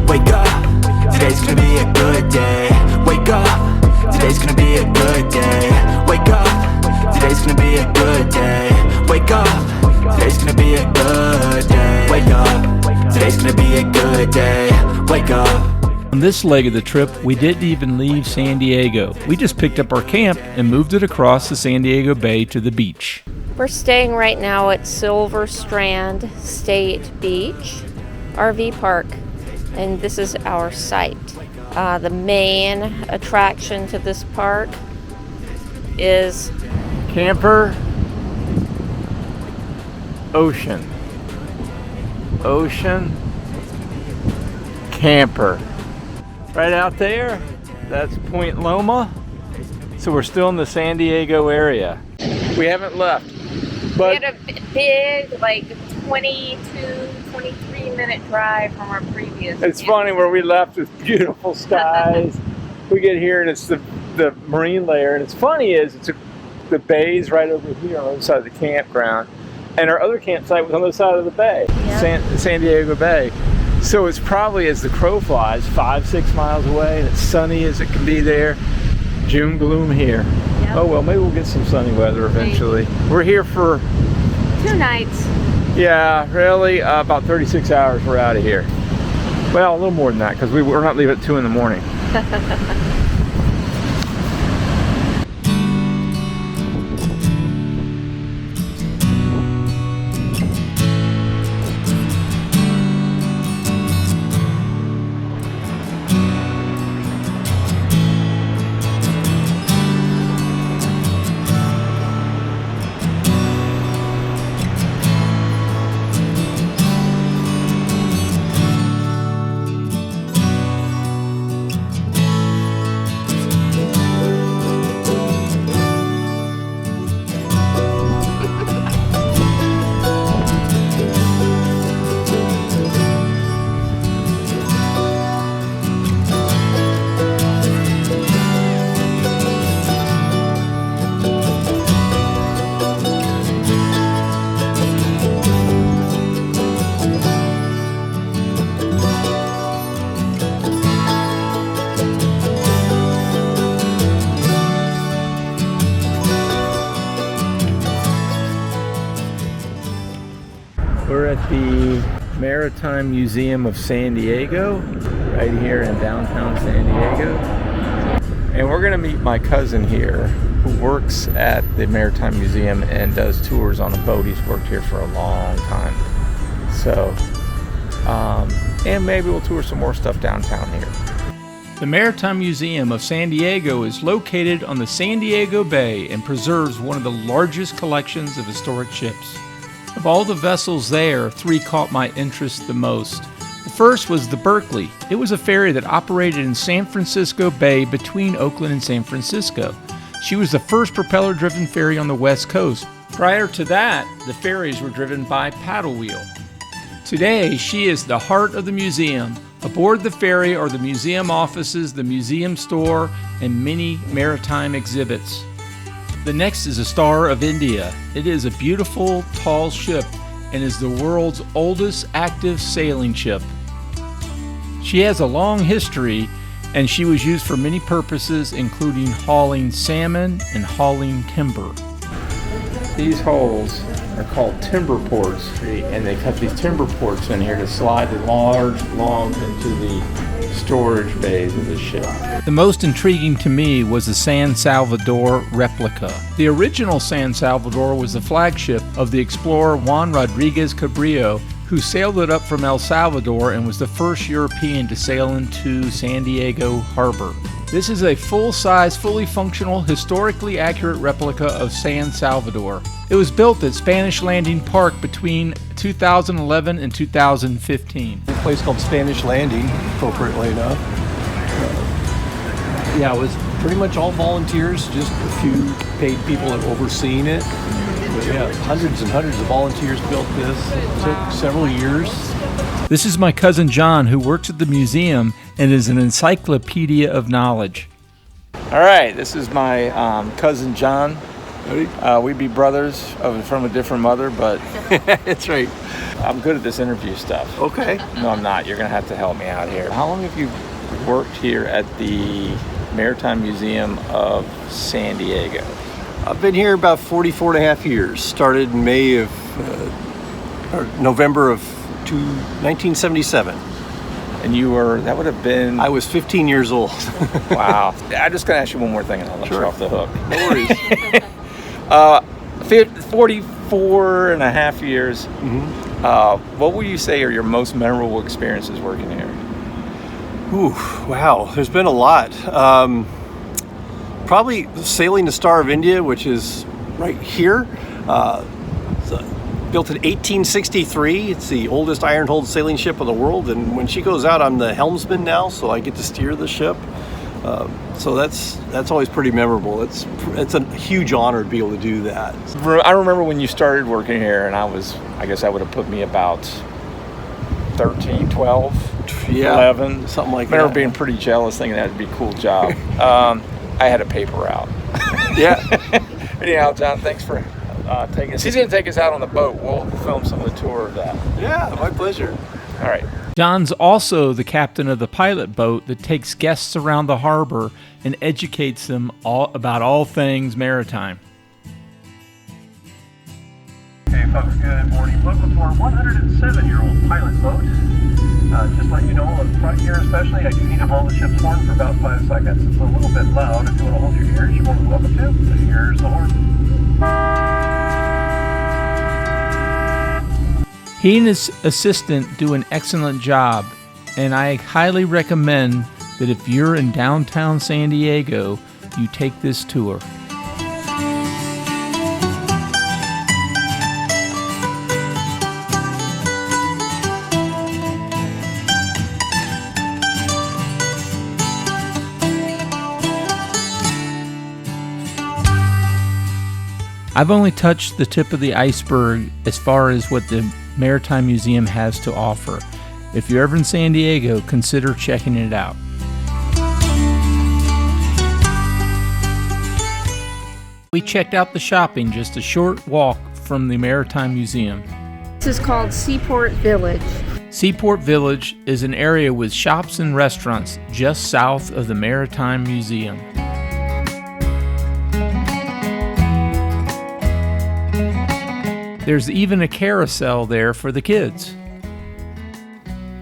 Wake up, today's gonna be a good day. Wake up, today's gonna be a good day. Wake up, today's gonna be a good day. Wake up, today's gonna be a good day. Wake up, today's gonna be a good day. Wake up. On this leg of the trip, we didn't even leave San Diego. We just picked up our camp and moved it across the San Diego Bay to the beach. We're staying right now at Silver Strand State Beach RV Park, and this is our site. The main attraction to this park is Camper Ocean. Ocean Camper. Right out there, that's Point Loma. So we're still in the San Diego area. We haven't left. But we had a big, like 23-minute drive from our previous. It's funny, where we left with beautiful skies. We get here and it's the marine layer. And it's funny is the bay's right over here on the other side of the campground. And our other campsite was on the other side of the bay, yep. San Diego Bay. So it's probably, as the crow flies, 5-6 miles away, and it's sunny as it can be there. June gloom here. Yep. Oh well, maybe we'll get some sunny weather eventually. Maybe. We're here for 2 nights. Yeah, really, about 36 hours we're out of here. Well, a little more than that, because we're not leaving at 2 in the morning. We're at the Maritime Museum of San Diego, right here in downtown San Diego. And we're gonna meet my cousin here, who works at the Maritime Museum and does tours on a boat. He's worked here for a long time. So, and maybe we'll tour some more stuff downtown here. The Maritime Museum of San Diego is located on the San Diego Bay and preserves one of the largest collections of historic ships. Of all the vessels there, 3 caught my interest the most. The first was the Berkeley. It was a ferry that operated in San Francisco Bay between Oakland and San Francisco. She was the first propeller-driven ferry on the West Coast. Prior to that, the ferries were driven by paddle wheel. Today, she is the heart of the museum. Aboard the ferry are the museum offices, the museum store, and many maritime exhibits. The next is a Star of India. It is a beautiful, tall ship and is the world's oldest active sailing ship. She has a long history, and she was used for many purposes, including hauling salmon and hauling timber. These holes are called timber ports, and they cut these timber ports in here to slide the large logs into the storage bays of the ship. The most intriguing to me was the San Salvador replica. The original San Salvador was the flagship of the explorer Juan Rodriguez Cabrillo, who sailed it up from El Salvador and was the first European to sail into San Diego Harbor. This is a full-size, fully functional, historically accurate replica of San Salvador. It was built at Spanish Landing Park between 2011 and 2015. A place called Spanish Landing, appropriately enough. Yeah, it was pretty much all volunteers, just a few paid people have overseen it. But yeah, hundreds and hundreds of volunteers built this. It took several years. This is my cousin John, who works at the museum and is an encyclopedia of knowledge. All right, this is my cousin John. Ready? We'd be brothers from a different mother, but That's right. I'm good at this interview stuff. Okay. No, I'm not. You're going to have to help me out here. How long have you worked here at the Maritime Museum of San Diego? I've been here about 44 and a half years. Started in November of 1977. And you were, that would have been... I was 15 years old. Wow. I'm just going to ask you one more thing and I'll let you off the hook. No worries. 44 and a half years. Mm-hmm. What would you say are your most memorable experiences working here? Ooh, wow. There's been a lot. Probably sailing the Star of India, which is right here. Built in 1863. It's the oldest iron-hulled sailing ship in the world. And when she goes out, I'm the helmsman now, so I get to steer the ship. So that's always pretty memorable. It's a huge honor to be able to do that. I remember when you started working here, and I guess that would have put me about 13, 12, 11. Something like I remember that. being pretty jealous, thinking that'd be a cool job. I had a paper route. Yeah. Anyhow, John, thanks for taking us. He's going to take us out on the boat. We'll film some of the tour of that. Yeah, my pleasure. All right. John's also the captain of the pilot boat that takes guests around the harbor and educates them about all things maritime. Okay, folks, good morning. Welcome to our 107-year-old pilot boat. Just let you know, up front here especially, I do need to blow the ship's horn for about 5 seconds. It's a little bit loud. If you want to hold your ears, you're more than welcome to. So here's the horn. He and his assistant do an excellent job, and I highly recommend that if you're in downtown San Diego, you take this tour. I've only touched the tip of the iceberg as far as what the Maritime Museum has to offer. If you're ever in San Diego, consider checking it out. We checked out the shopping, just a short walk from the Maritime Museum. This is called Seaport Village. Seaport Village is an area with shops and restaurants just south of the Maritime Museum. There's even a carousel there for the kids.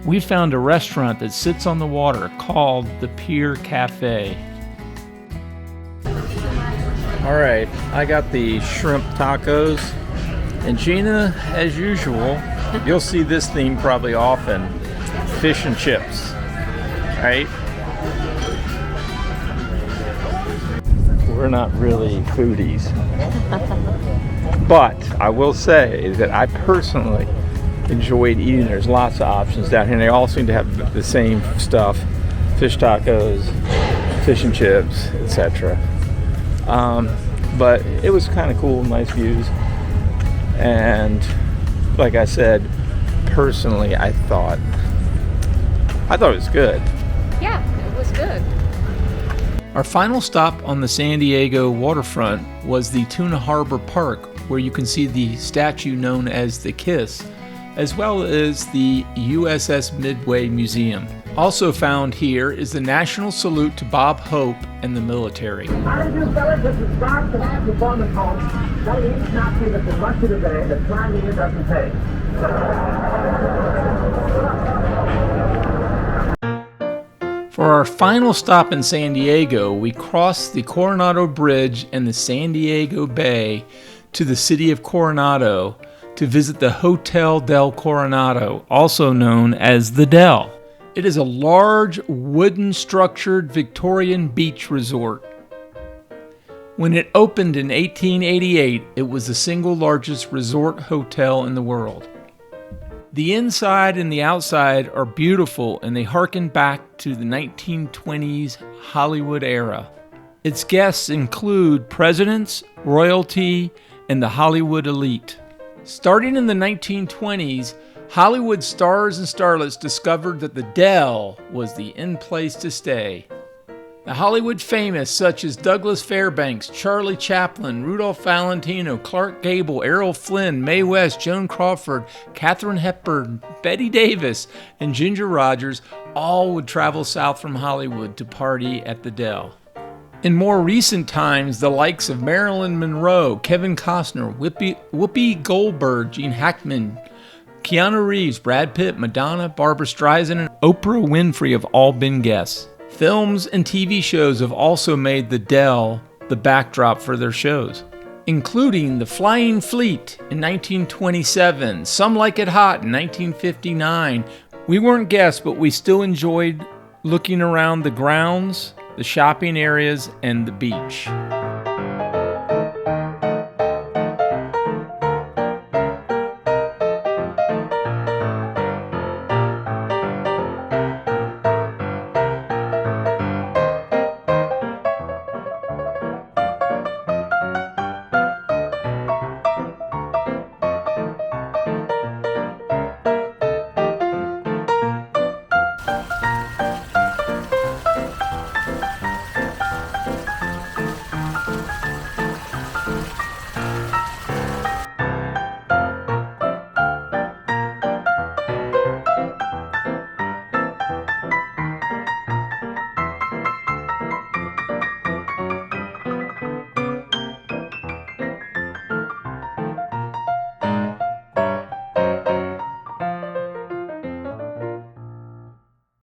We found a restaurant that sits on the water called the Pier Cafe. All right. I got the shrimp tacos. And Gina, as usual, you'll see this theme probably often. Fish and chips. Right? We're not really foodies. But I will say that I personally enjoyed eating. There's lots of options down here, and they all seem to have the same stuff: fish tacos, fish and chips, etc. But it was kind of cool, nice views, and like I said, personally, I thought it was good. Yeah, it was good. Our final stop on the San Diego waterfront was the Tuna Harbor Park, where you can see the statue known as the Kiss, as well as the USS Midway Museum. Also found here is the National Salute to Bob Hope and the military. How do you fellas? This is Bob from our performance home. Tell you each Nazi that there's much to the day, that trying here doesn't pay. For our final stop in San Diego, we crossed the Coronado Bridge and the San Diego Bay to the city of Coronado to visit the Hotel del Coronado, also known as the Del. It is a large, wooden structured Victorian beach resort. When it opened in 1888, it was the single largest resort hotel in the world. The inside and the outside are beautiful, and they harken back to the 1920s Hollywood era. Its guests include presidents, royalty, and the Hollywood elite. Starting in the 1920s, Hollywood stars and starlets discovered that the Del was the in place to stay. The Hollywood famous such as Douglas Fairbanks, Charlie Chaplin, Rudolph Valentino, Clark Gable, Errol Flynn, Mae West, Joan Crawford, Katharine Hepburn, Betty Davis, and Ginger Rogers all would travel south from Hollywood to party at the Del. In more recent times, the likes of Marilyn Monroe, Kevin Costner, Whoopi Goldberg, Gene Hackman, Keanu Reeves, Brad Pitt, Madonna, Barbra Streisand, and Oprah Winfrey have all been guests. Films and TV shows have also made the Del the backdrop for their shows, including The Flying Fleet in 1927, Some Like It Hot in 1959. We weren't guests, but we still enjoyed looking around the grounds, the shopping areas, and the beach.